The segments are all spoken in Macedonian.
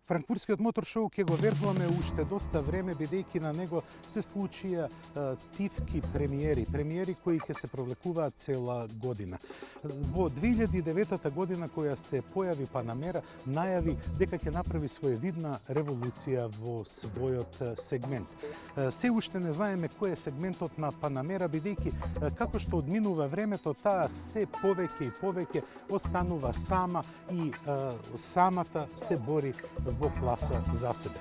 Франкфуртскиот мотор шоу ќе го вербуваме уште доста време, бидејќи на него се случија тивки премиери кои ќе се провлекуваат цела година. Во 2009 година, која се појави Панамера, најави дека ќе направи своевидна револуција во својот сегмент. Се уште не знаеме кој е сегментот на Панамера, бидејќи како што одминува времето, таа се повеќе и повеќе останува сама и самата се бори во класа за себе.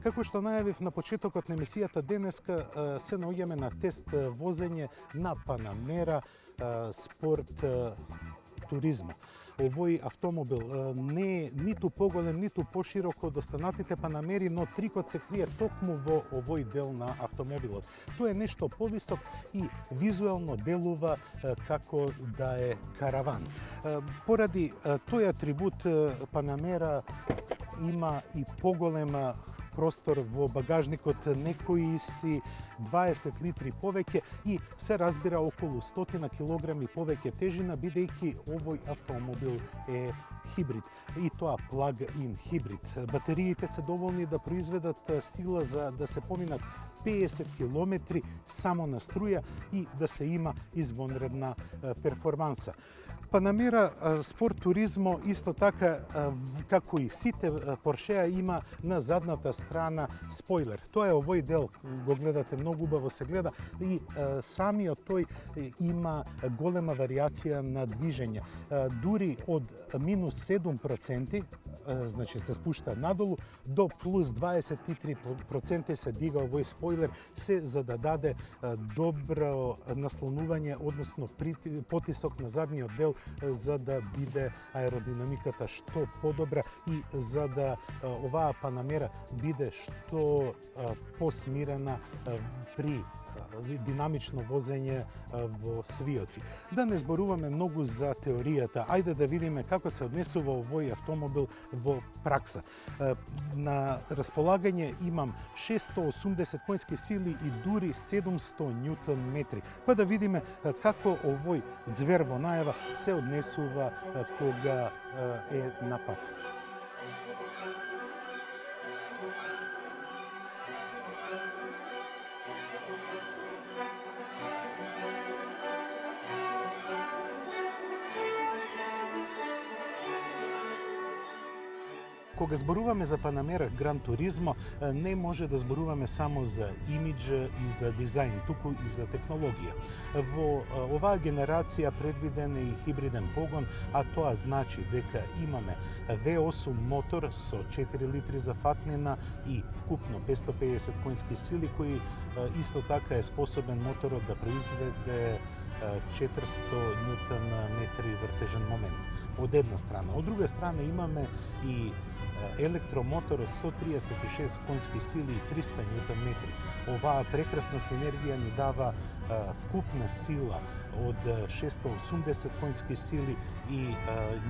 Како што најавив на почетокот на емисијата денеска, се наоѓаме на тест возење на Панамера спорт туризма. Овој автомобил не е ниту поголем, ниту поширок од останатите Панамери, но трикот се крие токму во овој дел на автомобилот. Тоа е нешто повисок и визуелно делува како да е караван. Поради тој атрибут, Панамера има и поголема простор во багажникот, некои си 20 литри повеќе и се разбира околу 100 килограми повеќе тежина, бидејќи овој автомобил е хибрид, и тоа плаг-ин хибрид. Батериите се доволни да произведат сила за да се поминат 50 километри само на струја и да се има извонредна перформанса. Панамера спорт туризмо исто така, како и сите Поршеа, има на задната страна спойлер. Тоа е овој дел, го гледате многу убаво се гледа, и самиот тој има голема варијација на движење. Дури од минус 7%, значи се спушта надолу, до плюс 23% се дига овој спойлер, се за да даде добро наслонување, односно потисок на задниот дел, за да биде аеродинамиката што подобра и за да оваа Панамера биде што посмирена при динамично возење во свиоци. Да не зборуваме многу за теоријата, ајде да видиме како се однесува овој автомобил во пракса. На располагање имам 680 конски сили и дури 700 ньютон метри. Па да видиме како овој ѕвер во најава се однесува кога е на пат. Кога зборуваме за Панамера Гран Туризмо, не може да зборуваме само за имидж и за дизајн, туку и за технологија. Во оваа генерација предвиден е и хибриден погон, а тоа значи дека имаме V8 мотор со 4 литри за фатнина и вкупно 550 конски сили, кои исто така е способен моторот да произведе 400 ньютон метри вртежен момент од една страна. Од друга страна имаме и електромотор од 136 конски сили и 300 ньютон метри. Оваа прекрасна синергија ни дава вкупна сила од 680 конски сили и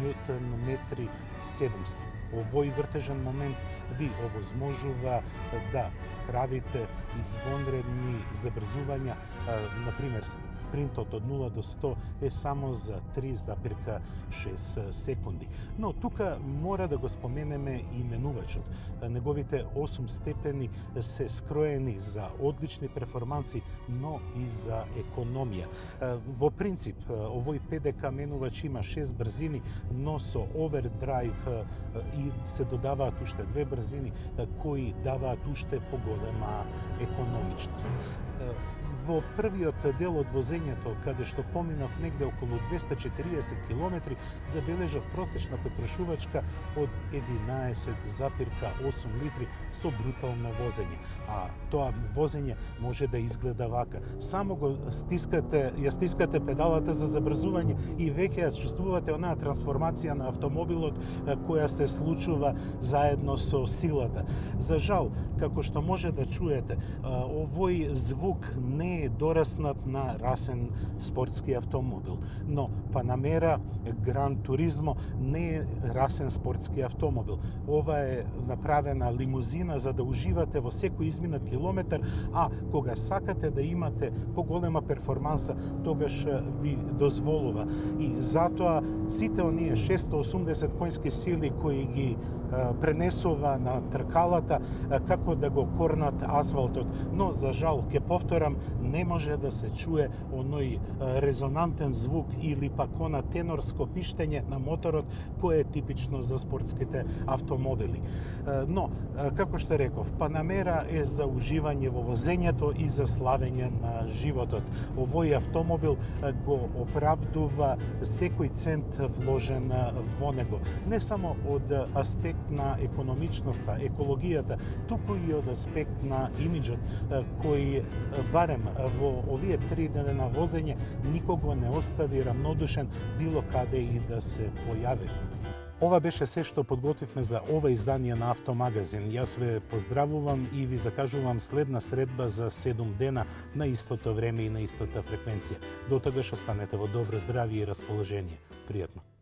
ньютон метри 700. Овој вртежен момент ви овозможува да правите извонредни забрзувања, например, спринтот од 0 до 100 е само за 3,6 секунди. Но тука мора да го споменеме и менувачот. Неговите 8 степени се скроени за одлични перформанси, но и за економија. Во принцип, овој ПДК менувач има 6 брзини, но со овердрайв и се додаваат уште 2 брзини, кои даваат уште поголема економичност. Во првиот дел од возењето, каде што поминав негде околу 240 км, забележав просечна потрошувачка од 11,8 литри со брутално возење. А тоа возење може да изгледа вака. Само ја стискате педалата за забрзување и веќе ја чувствувате онаа трансформација на автомобилот која се случува заедно со силата. За жал, како што може да чуете, овој звук не не е дораснат на расен спортски автомобил. Но Панамера Гран Туризмо не е расен спортски автомобил. Ова е направена лимузина за да уживате во секој изминат километар, а кога сакате да имате поголема перформанса, тогаш ви дозволува. И затоа сите оние 680 конски сили кои ги пренесува на тркалата како да го корнат асфалтот, но за жал, ќе повторам, не може да се чуе оној резонантен звук или пак она тенорско пиштење на моторот кое е типично за спортските автомобили. Но, како што реков, Панамера е за уживање во возењето и за славење на животот. Овој автомобил го оправдува секој цент вложен во него. Не само од аспект на економичноста, екологијата, туку и од аспект на имиджот, кој барем во овие 3 дена на возење никого не остави рамнодушен било каде и да се појави. Ова беше се што подготвивме за ова издание на Автомагазин. Јас ве поздравувам и ви закажувам следна средба за 7 дена на истото време и на истата фреквенција. До тогаш останете во добро здравје и расположение. Пријатно.